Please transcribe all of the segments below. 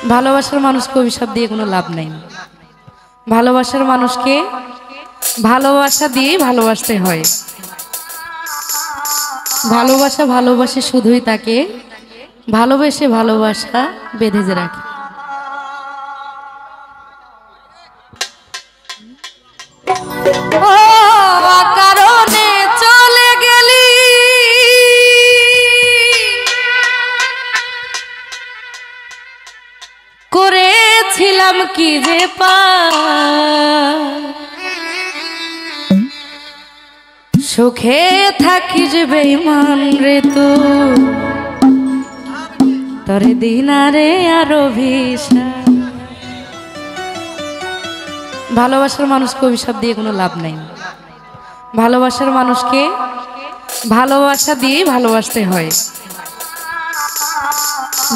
ভালোবাসার মানুষকে অভিশাপ দিয়ে কোনো লাভ নাই। ভালোবাসার মানুষকে ভালোবাসা দিয়ে ভালোবাসতে হয়। ভালোবাসা ভালোবাসে শুধুই তাকে, ভালোবেসে ভালোবাসা বেঁধে যে রাখে। কারণে চলে গেলি করেছিলাম কি যে সুখে থাকিস বেঈমান রে তুই, তরে দিনারে আর অভিশাপ। ভালোবাসার মানুষকে অভিশাপ দিয়ে কোনো লাভ নাই। ভালোবাসার মানুষকে ভালোবাসা দিয়ে ভালোবাসতে হয়।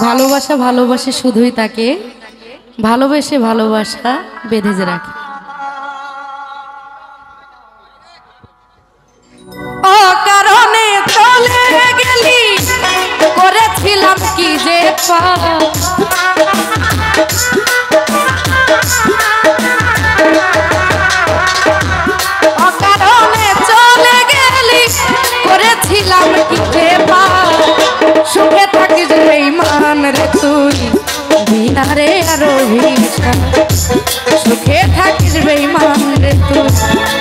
ভালোবাসা ভালোবাসে শুধুই তাকে, ভালোবেসে ভালোবাসা বেঁধে যে রাখে। কারণে চলে গেলি করেছিলাম কি যে অকারণে চলে গেলি করেছিলাম কি যে সুখে থাকিস বেঈমান রে তুই, দিনারে আর অভিশাপ। সুখে থাকিস বেঈমান রে তুই,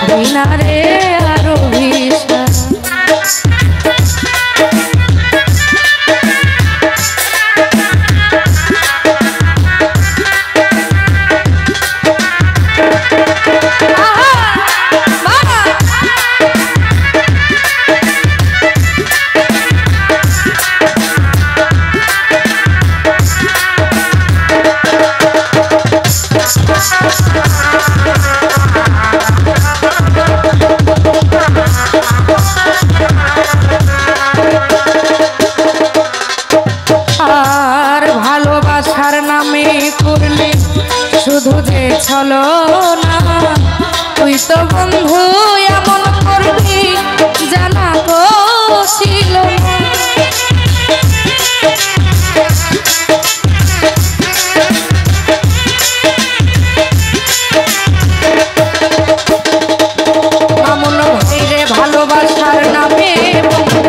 দিনারে আর অভিশাপ। শুধু যে ছলো না, তুই তো বন্ধু এমন করবি জানা তো ছিল। মামুন ভাইরে ভালোবাসার নামে বন্ধু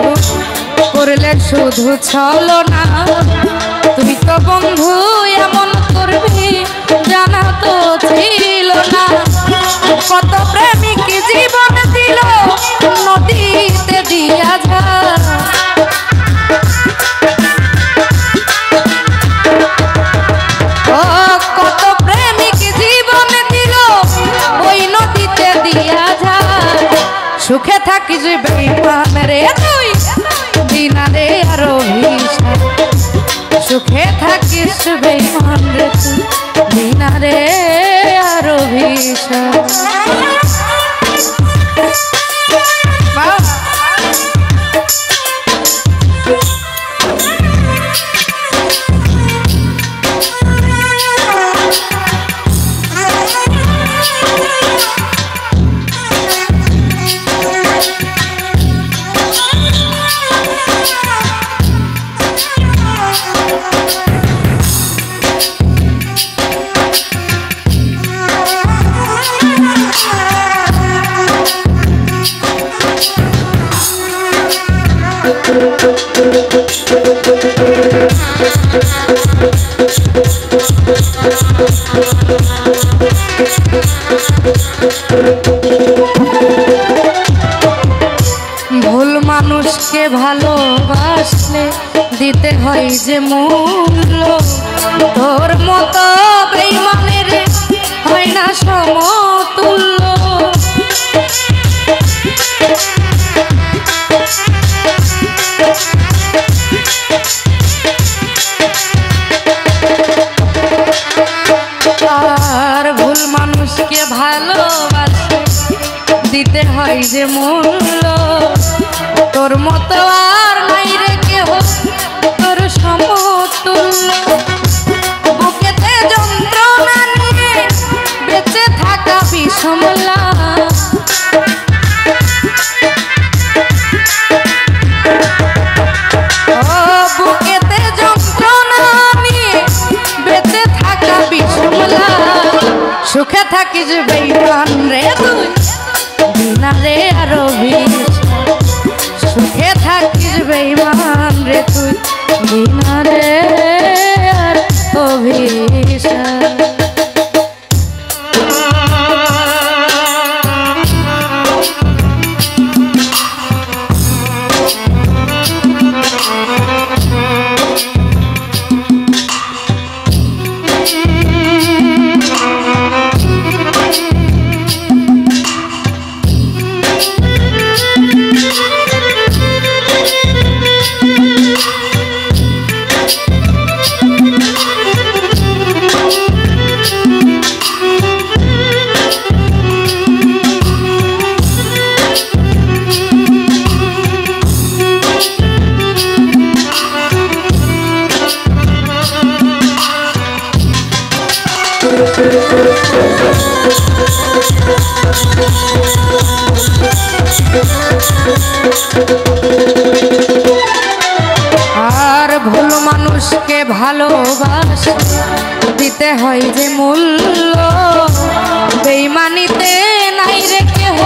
করলে শুধু ছলো না, তুই তো বন্ধু এমন করবি জানা তো ছিল না। কত প্রেমিক জীবন দিল নদীতে দিয়া যা, ও কত প্রেমিক জীবন দিল ওই নদীতে দিয়া যা। সুখে থাকিস বেঈমান রে তুই, দিনারে আর অভিশাপ। সুখে থাকিস বেঈমান রে তুই, দিনারে আর অভিশাপ। ভুল মানুষকে ভালোবাসলে দিতে হয় যে মূল্য, তোর মতো বেঈমানের হয় না সমতুল্য। আর ভুল মানুষকে ভালোবাসে দিতে হয় যে মূল্য, তোর মতো আর নাই রে কেহ তোর সমতুল্য। বুকেতে যন্ত্রণা নিয়ে বেঁচে থাকা বিষমলা, ও বুকেতে যন্ত্রণা নিয়ে বেঁচে থাকিস বেঈমান রে তুই বিনা রে আর অভিশাপ সুখে থাকিস বেঈমান রে তুই বিনা রে আর অভিশাপ আর ভুল মানুষকে ভালোবাসা দিতে হয় যে মূল্য বেঈমানিতে নাই রে কেহ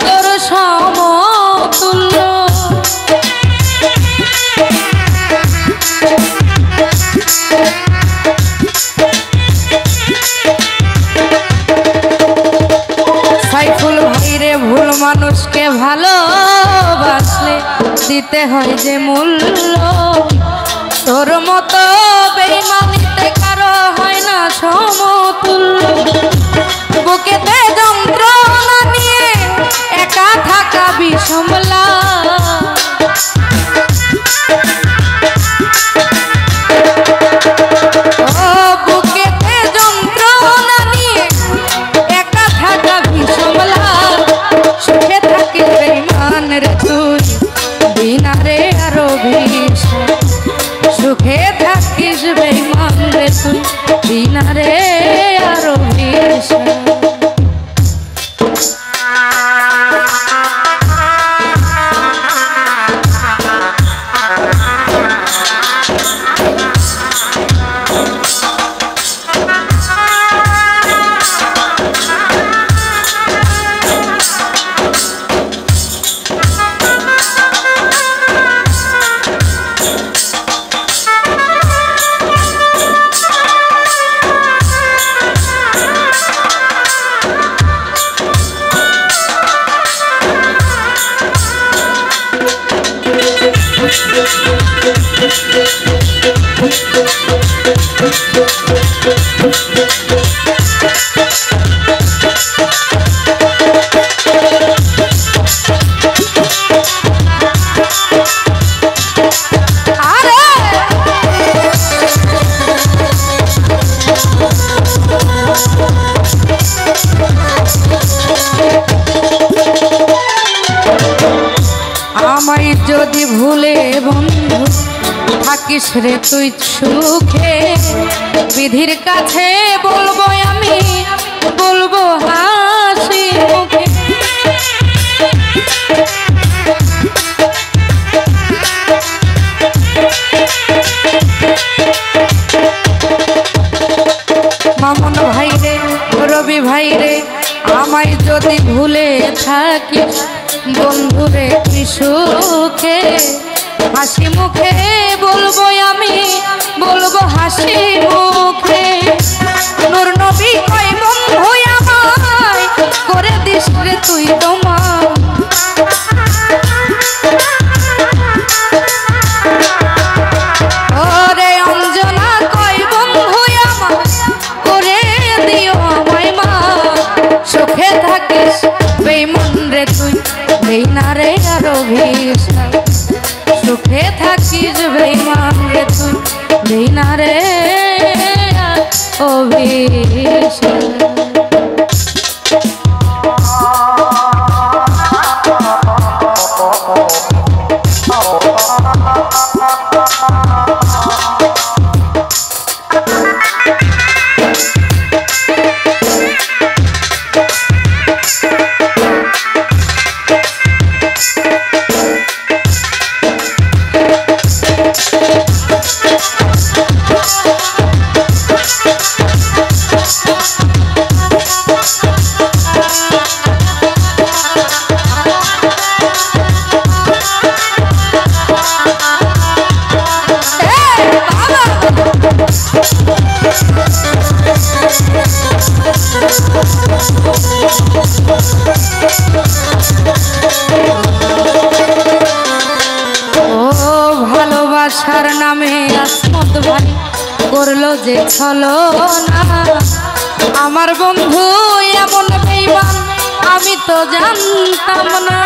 তোর সমতুল্য সাইফুল ভাইরে ভুল মানুষকে ভালোবাসলে দিতে হয় যে মূল্য তোর মতো বেঈমানিতে কারো হয় না সমতুল্য বুকেতে যন্ত্রণা নিয়ে একা থাকা বিষমলা বুকেতে যন্ত্রণা নিয়ে একা থাকা বিষমলা সুখে থাকিস বেঈমান রে তুই বিনা রে আর অভিশাপ সুখে থাকিস বেঈমান রে তুই বিনা রে আর অভিশাপ আমায় যদি ভুলে বন্ধু থাকিস রে তুই সুখে বিধির কাছে বলবো আমি বলবো হাসি মুখে মামুন ভাই রে রবি ভাই রে আমায় যদি ভুলে থাকিস বন্ধুরে কি সুখে হাসি মুখে বলবো আমি বলবো হাসি মুখে নূর নবী কয় বন্ধু আমায় করে দিস রে তুই তোমার ওরে অঞ্জনা কয় বন্ধু আমায় করে দিও আমায় মা সুখে থাকিস বেঈমান রে তুই বিনা রে আর অভিশাপ সুখে থাকিস বেঈমান রে তুই বিনা রে আর অভিশাপ যে ছলো না আমার বন্ধু এমন বেঈমান আমি তো জানতাম না।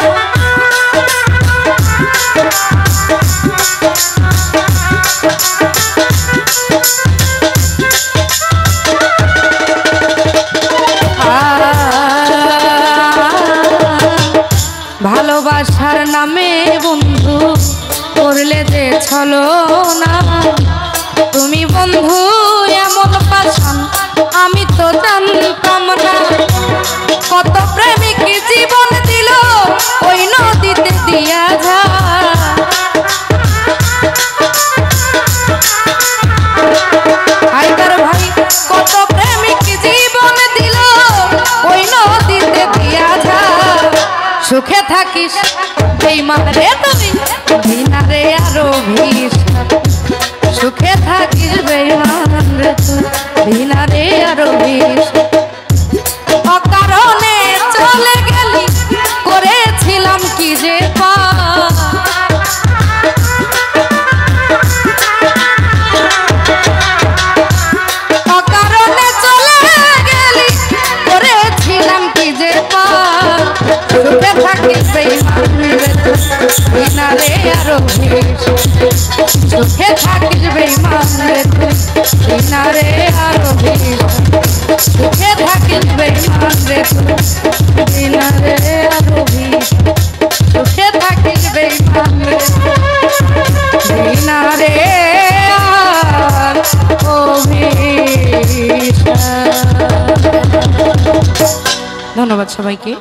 ভালোবাসার নামে বন্ধু করলে যে ছলো না তুমি বন্ধু এমন পাশান আমি তো জানতাম না। কত প্রেমিক জীবন দিল ওই নদীতে দিয়া যায়। হায়দার ভাই কত প্রেমিক জীবন দিল ওই নদীতে দিয়া যায়। সুখে থাকিস বেঈমান রে তুমি বিনা রে আরো ভিস। সুখে থাকিস বেঈমান রে তুই বিনা রে আরো ভিস। অকারণে চলে গেলি করেছিলাম কি যে পাপ। অকারণে চলে গেলি করেছিলাম কি যে পাপ। সুখে থাকিস বেঈমান রে তুই বিনা রে আরো ভিস। সুখে থাকিস বেঈমান রে তুই বিনা রে আরো ভিস। সুখে থাকিস বেঈমান রে তুই বিনা রে আরো ভিস। সুখে থাকিস বেঈমান রে বিনা রে আরো ভিস। ধন্যবাদ সবাইকে।